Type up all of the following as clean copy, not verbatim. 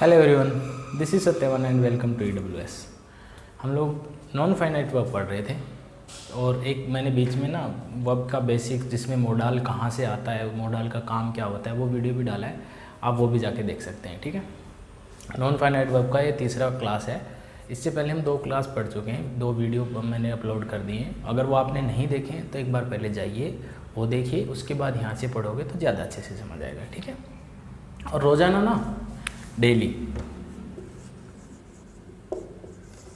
Hello everyone, this is Satyavan and welcome to EWS। हम लोग non finite verb पढ़ रहे थे और एक मैंने बीच में ना वर्ब का बेसिक जिसमें मोडाल कहाँ से आता है, मोडाल का काम क्या होता है, वो वीडियो भी डाला है, आप वो भी जाके देख सकते हैं। ठीक है, नॉन फाइनाइट वर्ब का ये तीसरा क्लास है। इससे पहले हम 2 क्लास पढ़ चुके हैं, 2 वीडियो मैंने अपलोड कर दिए हैं। अगर वो आपने नहीं देखे तो एक बार पहले जाइए वो देखिए, उसके बाद यहाँ से पढ़ोगे तो ज़्यादा अच्छे से समझ आएगा। ठीक है, और रोज़ाना ना डेली,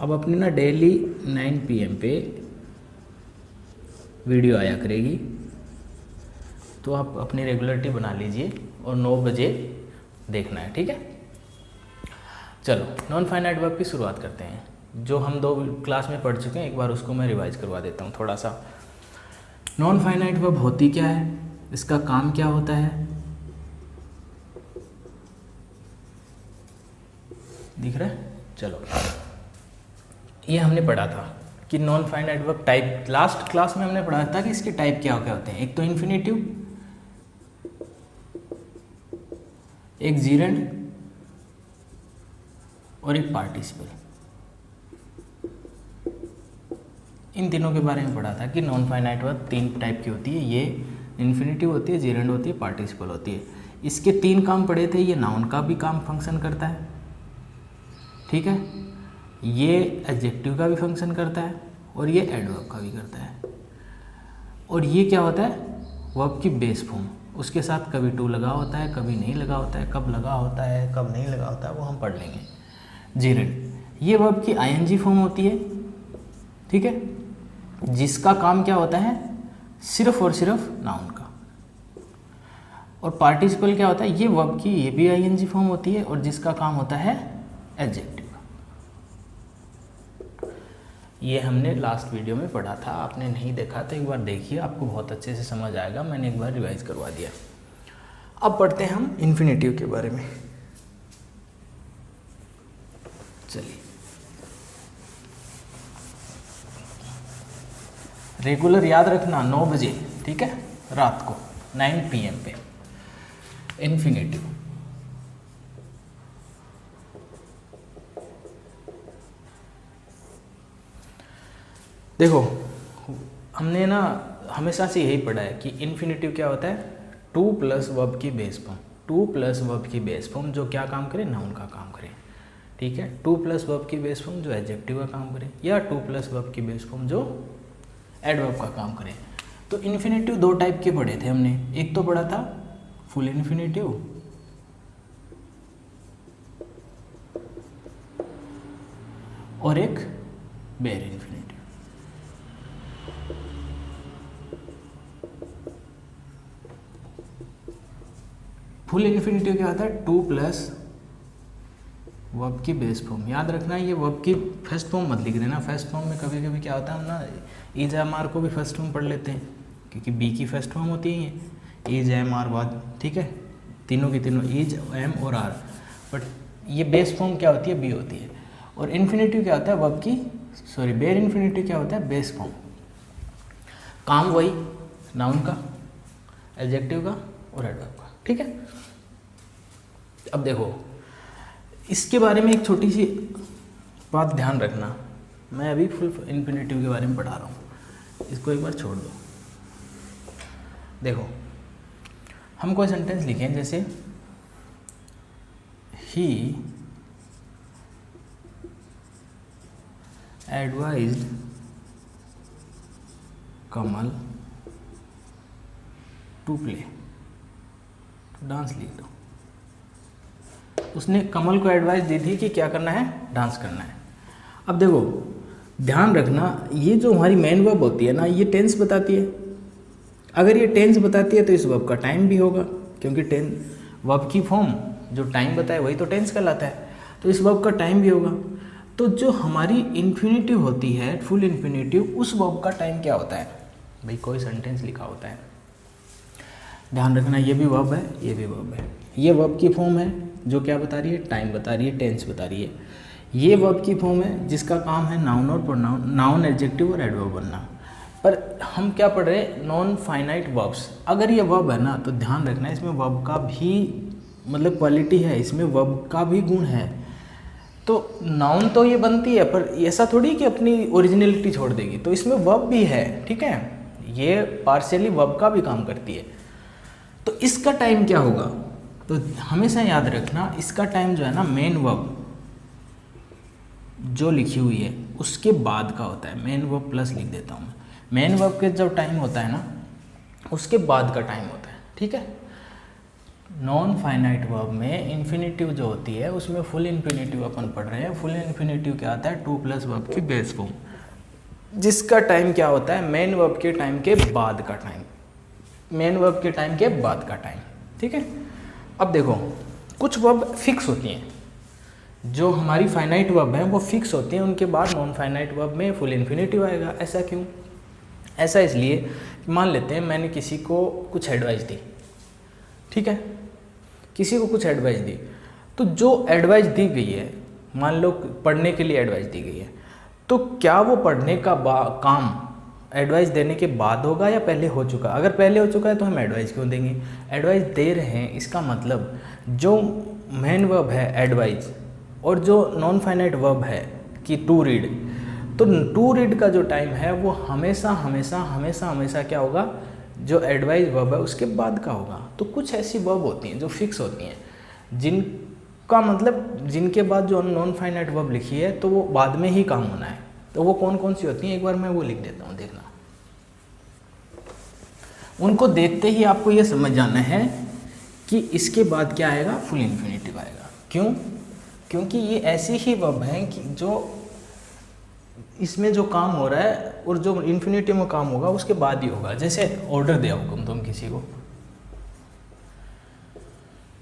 अब अपनी ना डेली 9 PM पे वीडियो आया करेगी, तो आप अपनी रेगुलरिटी बना लीजिए और 9 बजे देखना है। ठीक है, चलो नॉन फाइनाइट वर्ब की शुरुआत करते हैं। जो हम 2 क्लास में पढ़ चुके हैं, एक बार उसको मैं रिवाइज करवा देता हूँ थोड़ा सा। नॉन फाइनाइट वर्ब होती क्या है, इसका काम क्या होता है, दिख रहा है? चलो, ये हमने पढ़ा था कि non finite verb type, last class में हमने पढ़ा था कि इसके टाइप क्या क्या होते हैं। एक तो इन्फिनेटिव, एक जीरेंड और एक पार्टिसिपल। इन तीनों के बारे में पढ़ा था कि नॉन फाइनाइट वर्ब 3 टाइप की होती है। ये इन्फिनेटिव होती है, जीरेंड होती है, पार्टिसिपल होती है। इसके 3 काम पढ़े थे। ये नाउन का भी काम फंक्शन करता है, ठीक है, ये एडजेक्टिव का भी फंक्शन करता है और ये एडवर्ब का भी करता है। और ये क्या होता है, वर्ब की बेस फॉर्म। उसके साथ कभी टू लगा होता है, कभी नहीं लगा होता है, कब लगा होता है, कब नहीं लगा होता है, वो हम पढ़ लेंगे। जीरेंड, ये वर्ब की ING फॉर्म होती है, ठीक है, जिसका काम क्या होता है, सिर्फ और सिर्फ नाउन का। और पार्टिसिपल क्या होता है, ये वर्ब की ये भी ING फॉर्म होती है और जिसका काम होता है एडजेक्टिव। ये हमने लास्ट वीडियो में पढ़ा था, आपने नहीं देखा तो एक बार देखिए, आपको बहुत अच्छे से समझ आएगा। मैंने एक बार रिवाइज करवा दिया। अब पढ़ते हैं हम इन्फिनेटिव के बारे में। चलिए, रेगुलर याद रखना 9 बजे, ठीक है, रात को 9 PM पे इन्फिनेटिव। देखो, हमने ना हमेशा से यही पढ़ा है कि इन्फिनेटिव क्या होता है, 2 प्लस वर्ब की बेस फॉर्म। 2 प्लस वर्ब की बेस फॉर्म जो क्या काम करे, नाउन का काम करे, ठीक है। 2 प्लस वर्ब की बेस फॉर्म जो एडजेक्टिव का काम करे, या 2 प्लस वर्ब की बेस फॉर्म जो एडवर्ब का काम करे। तो इन्फिनेटिव 2 टाइप के पढ़े थे हमने। एक तो पढ़ा था फुल इन्फिनेटिव, और एक बेयर इन्फिनेटिव। फुल इन्फिनेटिव क्या होता है, 2 प्लस वर्ब की बेस फॉर्म। याद रखना, ये वर्ब की फर्स्ट फॉर्म मत लिख देना। फर्स्ट फॉर्म में कभी कभी क्या होता है, हम ना इज एम आर को भी फर्स्ट फॉर्म पढ़ लेते हैं, क्योंकि बी की फर्स्ट फॉर्म होती है ये इज एम आर बाद, ठीक है, तीनों की तीनों इज एम और आर। बट ये बेस फॉर्म क्या होती है, बी होती है। और इन्फिनेटिव क्या होता है, वर्ब की, सॉरी, बेयर इन्फिनेटिव क्या होता है, बेस फॉर्म। काम वही नाउन का, एडजेक्टिव का और एडवर्ब का, ठीक है। अब देखो, इसके बारे में एक छोटी सी बात ध्यान रखना। मैं अभी फुल इन्फिनेटिव के बारे में पढ़ा रहा हूँ, इसको एक बार छोड़ दो। देखो, हम कोई सेंटेंस लिखें, जैसे ही advised Kamal to play, dance लिख दो। उसने कमल को एडवाइस दी थी कि क्या करना है, डांस करना है। अब देखो, ध्यान रखना, ये जो हमारी मेन वर्ब होती है ना, ये टेंस बताती है। अगर ये टेंस बताती है तो इस वर्ब का टाइम भी होगा, क्योंकि वर्ब की फॉर्म जो टाइम बताए वही तो टेंस कहलाता है, तो इस वर्ब का टाइम भी होगा। तो जो हमारी इन्फिनेटिव होती है, फुल इन्फिनेटिव, उस वर्ब का टाइम क्या होता है, भाई कोई सेंटेंस लिखा होता है, ध्यान रखना, ये भी वर्ब है, ये भी वर्ब है। ये वर्ब की फॉर्म है जो क्या बता रही है, टाइम बता रही है, टेंस बता रही है। ये वर्ब की फॉर्म है जिसका काम है नाउन और प्रोनाउन, नाउन, एडजेक्टिव और एडवर्ब बनना। पर हम क्या पढ़ रहे हैं, नॉन फाइनाइट वर्ब्स। अगर ये वर्ब है ना, तो ध्यान रखना इसमें वर्ब का भी मतलब क्वालिटी है, इसमें वर्ब का भी गुण है। तो नाउन तो ये बनती है, पर ऐसा थोड़ी कि अपनी ओरिजिनलिटी छोड़ देगी, तो इसमें वर्ब भी है, ठीक है, ये पार्शियली वर्ब का भी काम करती है। तो इसका टाइम क्या होगा, तो हमेशा याद रखना इसका टाइम जो है ना मेन वर्ब जो लिखी हुई है उसके बाद का होता है। मेन वर्ब प्लस लिख देता हूँ मैं, मेन वर्ब के जब टाइम होता है ना उसके बाद का टाइम होता है, ठीक है। नॉन फाइनाइट वर्ब में इन्फिनेटिव जो होती है उसमें फुल इन्फिनेटिव अपन पढ़ रहे हैं। फुल इन्फिनेटिव क्या आता है, टू प्लस वर्ब की बेस फॉर्म, जिसका टाइम क्या होता है मेन वर्ब के टाइम के बाद का टाइम, मेन वर्ब के टाइम के बाद का टाइम, ठीक है। अब देखो कुछ वर्ब फिक्स होती हैं, जो हमारी फाइनाइट वर्ब है वो फिक्स होती हैं, उनके बाद नॉन फाइनाइट वर्ब में फुल इन्फिनेटिव आएगा। ऐसा क्यों, ऐसा इसलिए मान लेते हैं मैंने किसी को कुछ एडवाइस दी, ठीक है, किसी को कुछ एडवाइस दी, तो जो एडवाइस दी गई है, मान लो पढ़ने के लिए एडवाइस दी गई है, तो क्या वो पढ़ने का काम एडवाइस देने के बाद होगा या पहले हो चुका। अगर पहले हो चुका है तो हम एडवाइस क्यों देंगे, एडवाइस दे रहे हैं, इसका मतलब जो मेन वर्ब है एडवाइस और जो नॉन फाइनाइट वर्ब है कि टू रीड, तो टू रीड का जो टाइम है वो हमेशा हमेशा हमेशा हमेशा क्या होगा, जो एडवाइस वर्ब है उसके बाद का होगा। तो कुछ ऐसी वर्ब होती हैं जो फिक्स होती हैं, जिनका मतलब जिनके बाद जो नॉन फाइनाइट वर्ब लिखी है तो वो बाद में ही काम होना है। तो वो कौन कौन सी होती हैं, एक बार मैं वो लिख देता हूँ, देखना। उनको देखते ही आपको ये समझ जाना है कि इसके बाद क्या आएगा, फुल इन्फिनेटिव आएगा। क्यों, क्योंकि ये ऐसी ही वर्ब हैं कि जो इसमें जो काम हो रहा है और जो इन्फिनेटिव में काम होगा उसके बाद ही होगा। जैसे ऑर्डर दिया हुक्म तुम किसी को,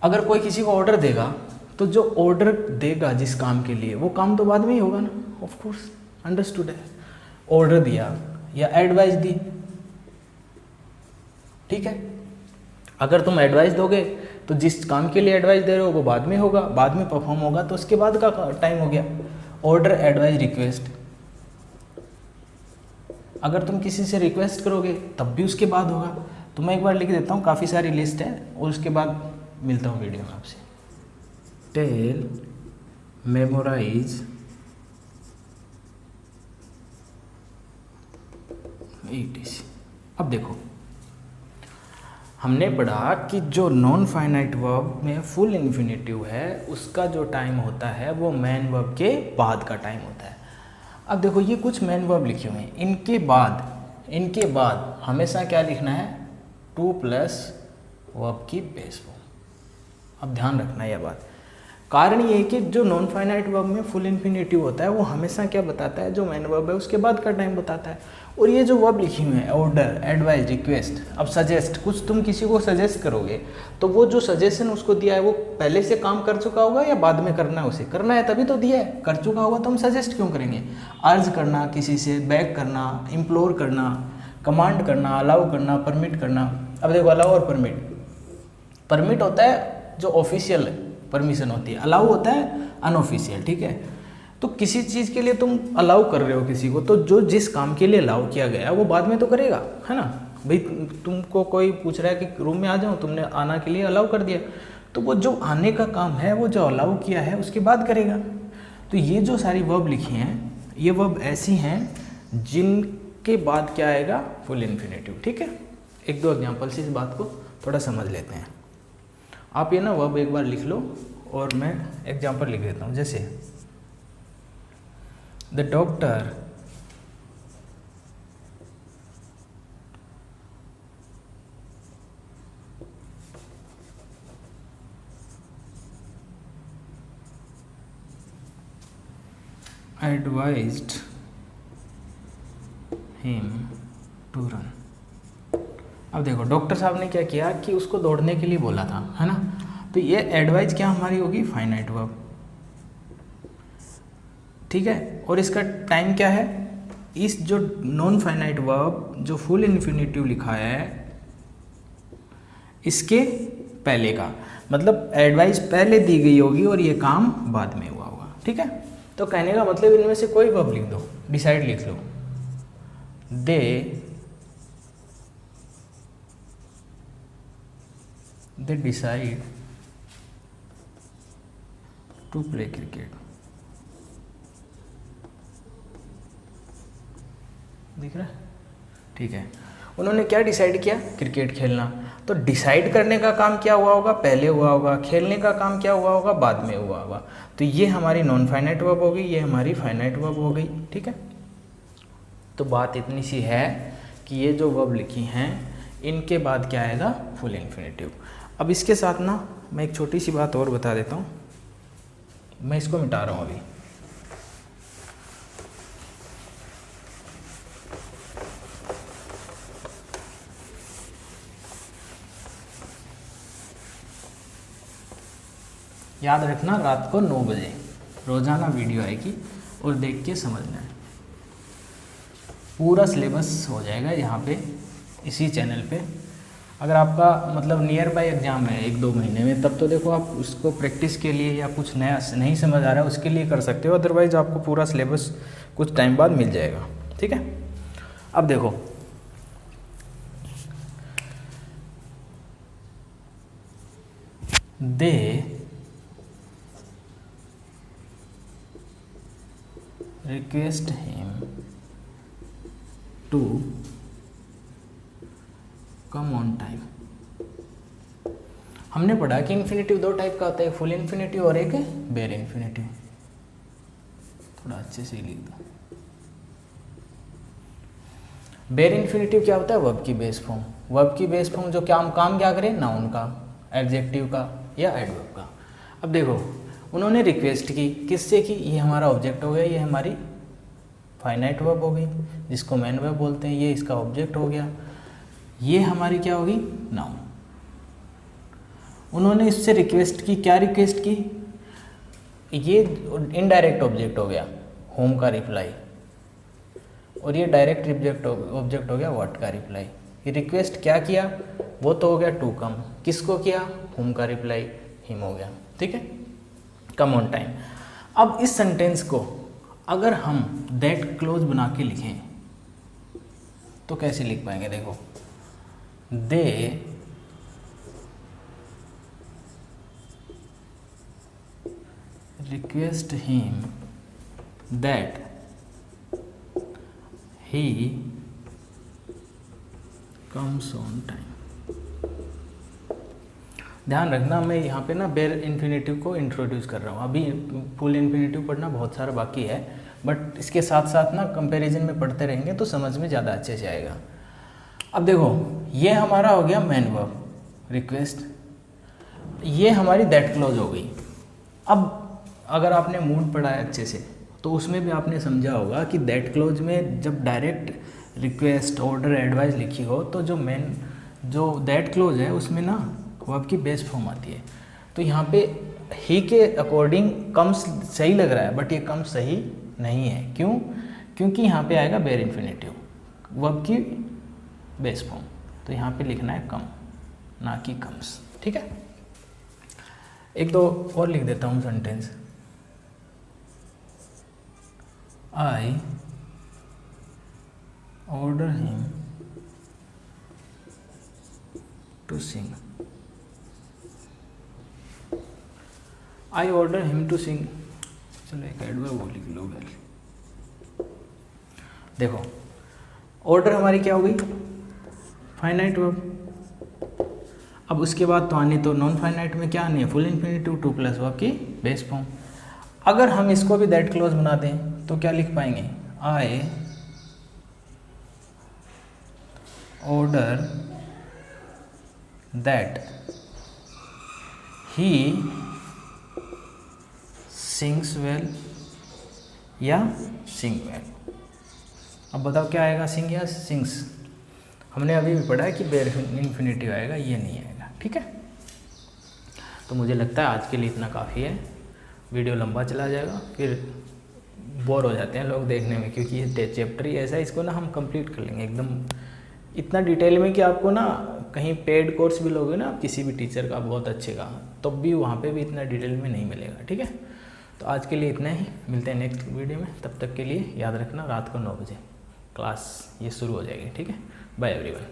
अगर कोई किसी को ऑर्डर देगा तो जो ऑर्डर देगा जिस काम के लिए वो काम तो बाद में ही होगा ना, ऑफ कोर्स, अंडरस्टूड है। ऑर्डर दिया या एडवाइस दी, ठीक है, अगर तुम एडवाइस दोगे तो जिस काम के लिए एडवाइस दे रहे हो वो बाद में होगा, बाद में परफॉर्म होगा, तो उसके बाद का टाइम हो गया। ऑर्डर, एडवाइस, रिक्वेस्ट, अगर तुम किसी से रिक्वेस्ट करोगे तब भी उसके बाद होगा। तो मैं एक बार लिख देता हूँ, काफ़ी सारी लिस्ट है और उसके बाद मिलता हूँ वीडियो में आपसे। Tell, memorise, ETC। अब देखो हमने पढ़ा कि जो नॉन फाइनाइट वर्ब में फुल इन्फिनेटिव है उसका जो टाइम होता है वो मेन वर्ब के बाद का टाइम होता है। अब देखो ये कुछ मेन वर्ब लिखे हुए हैं, इनके बाद हमेशा क्या लिखना है, टू प्लस वर्ब की बेस फॉर्म। अब ध्यान रखना यह बात, कारण ये है कि जो नॉन फाइनाइट वर्ब में फुल इन्फिनेटिव होता है वो हमेशा क्या बताता है, जो मेन वर्ब है उसके बाद का टाइम बताता है। और ये जो वर्ब लिखी हुई है, ऑर्डर, एडवाइस, रिक्वेस्ट, अब सजेस्ट, कुछ तुम किसी को सजेस्ट करोगे तो वो जो सजेशन उसको दिया है वो पहले से काम कर चुका होगा या बाद में करना है, उसे करना है तभी तो दिया है, कर चुका होगा तो हम सजेस्ट क्यों करेंगे। अर्ज करना, किसी से बैक करना, इम्प्लोर करना, कमांड करना, अलाउ करना, परमिट करना। अब देखो अलाउ और परमिट होता है जो ऑफिशियल परमिशन होती है, अलाउ होता है अनऑफिशियल, ठीक है। तो किसी चीज़ के लिए तुम अलाउ कर रहे हो किसी को, तो जो जिस काम के लिए अलाउ किया गया वो बाद में तो करेगा, है ना भाई। तुमको कोई पूछ रहा है कि रूम में आ जाओ, तुमने आना के लिए अलाउ कर दिया, तो वो जो आने का काम है वो जो अलाउ किया है उसके बाद करेगा। तो ये जो सारी वर्ब लिखी हैं ये वर्ब ऐसी हैं जिनके बाद क्या आएगा, फुल इन्फिनेटिव, ठीक है। एक दो एग्जाम्पल से इस बात को थोड़ा समझ लेते हैं। आप ये ना वर्ब एक बार लिख लो और मैं एग्जाम्पल लिख देता हूँ। जैसे the doctor advised him to run. अब देखो डॉक्टर साहब ने क्या किया कि उसको दौड़ने के लिए बोला था, है ना। तो ये एडवाइस क्या हमारी होगी, फाइनाइट वर्ब, ठीक है। और इसका टाइम क्या है, इस जो नॉन फाइनाइट वर्ब जो फुल इन्फिनेटिव लिखा है इसके पहले का, मतलब एडवाइस पहले दी गई होगी और ये काम बाद में हुआ होगा, ठीक है। तो कहने का मतलब इनमें से कोई वर्ब लिख दो, डिसाइड लिख लो। They decide to play cricket. दिख रहा है? ठीक है, उन्होंने क्या डिसाइड किया? क्रिकेट खेलना। तो डिसाइड करने का काम क्या हुआ होगा? पहले हुआ होगा। खेलने का काम क्या हुआ होगा? बाद में हुआ होगा। तो ये हमारी नॉन फाइनाइट वर्ब हो गई, ये हमारी फाइनाइट वर्ब हो गई। ठीक है, तो बात इतनी सी है कि ये जो वर्ब लिखी हैं इनके बाद क्या आएगा? Full infinitive. अब इसके साथ ना मैं एक छोटी सी बात और बता देता हूँ, मैं इसको मिटा रहा हूँ अभी। याद रखना, रात को 9 बजे रोज़ाना वीडियो आएगी और देख के समझना है। पूरा सिलेबस हो जाएगा यहाँ पे इसी चैनल पे। अगर आपका मतलब नियर बाय एग्ज़ाम है 1-2 महीने में, तब तो देखो आप उसको प्रैक्टिस के लिए या कुछ नया नहीं समझ आ रहा है उसके लिए कर सकते हो, अदरवाइज़ आपको पूरा सिलेबस कुछ टाइम बाद मिल जाएगा। ठीक है, अब देखो दे request him to come on time। हमने पढ़ा कि इन्फिनेटिव 2 टाइप का होता है, फुल इन्फिनेटिव और एक बेयर इन्फिनेटिव। थोड़ा अच्छे से लिख दो। बेयर इन्फिनेटिव क्या होता है? वर्ब की बेस फॉर्म। वर्ब की बेस फॉर्म जो काम क्या करे? नाउन का, एडजेक्टिव का या एडवर्ब का। अब देखो उन्होंने रिक्वेस्ट की, किससे की? ये हमारा ऑब्जेक्ट हो गया, ये हमारी फाइनाइट वर्ब हो गई जिसको मेन वर्ब बोलते हैं, ये इसका ऑब्जेक्ट हो गया, ये हमारी क्या होगी? नाउन। उन्होंने इससे रिक्वेस्ट की, क्या रिक्वेस्ट की? ये इनडायरेक्ट ऑब्जेक्ट हो गया होम का रिप्लाई, और ये डायरेक्ट ऑब्जेक्ट हो गया व्हाट का रिप्लाई। ये रिक्वेस्ट क्या किया? वो तो हो गया टू कम। किसको किया? होम का रिप्लाई हिम हो गया। ठीक है, कम ऑन टाइम। अब इस सेंटेंस को अगर हम दैट क्लोज बना के लिखें तो कैसे लिख पाएंगे? देखो, they request him that he comes on time. ध्यान रखना, मैं यहाँ पे ना बेयर इन्फिनेटिव को इंट्रोड्यूस कर रहा हूँ। अभी फुल इन्फिनेटिव पढ़ना बहुत सारा बाकी है, बट इसके साथ साथ ना कंपैरिजन में पढ़ते रहेंगे तो समझ में ज़्यादा अच्छे से आएगा। अब देखो ये हमारा हो गया मेन वर्ब रिक्वेस्ट, ये हमारी दैट क्लोज हो गई। अब अगर आपने मूड पढ़ा है अच्छे से तो उसमें भी आपने समझा होगा कि दैट क्लोज में जब डायरेक्ट रिक्वेस्ट, ऑर्डर, एडवाइस लिखी हो तो जो दैट क्लोज है उसमें ना वर्ब की बेस फॉर्म आती है। तो यहाँ पे ही के अकॉर्डिंग कम्स सही लग रहा है, बट ये कम सही नहीं है। क्यों? क्योंकि यहाँ पे आएगा बेयर इन्फिनेटिव वर्ब की बेस फॉर्म, तो यहाँ पे लिखना है कम, ना कि कम्स। ठीक है, एक दो और लिख देता हूँ sentence. I order him to sing. I order him to sing. चलो एक एडवर्ब लिख लो। देखो ऑर्डर हमारी क्या हो गई? Finite verb. अब उसके बाद तो आनी तो नॉन फाइनाइट में क्या आनी है? फुल इन्फिनेटिव 2 प्लस वर्ब की बेस फॉर्म। अगर हम इसको भी दैट क्लोज बना दें तो क्या लिख पाएंगे? I order that he sings well या सिंग वेल। अब बताओ क्या आएगा? सिंग या सिंग्स? हमने अभी भी पढ़ा है कि बेयर इन्फिनेटिव आएगा, ये नहीं आएगा। ठीक है, तो मुझे लगता है आज के लिए इतना काफ़ी है। वीडियो लंबा चला जाएगा, फिर बोर हो जाते हैं लोग देखने में, क्योंकि ये चैप्टर ही ऐसा है, इसको ना हम कंप्लीट कर लेंगे एकदम इतना डिटेल में कि आपको ना कहीं पेड कोर्स भी लोगे ना आप किसी भी टीचर का बहुत अच्छे का, तब भी वहाँ पे भी इतना डिटेल में नहीं मिलेगा। ठीक है, तो आज के लिए इतना ही, मिलते हैं नेक्स्ट वीडियो में। तब तक के लिए याद रखना, रात को 9 बजे क्लास ये शुरू हो जाएगी। ठीक है, बाय एवरीवन।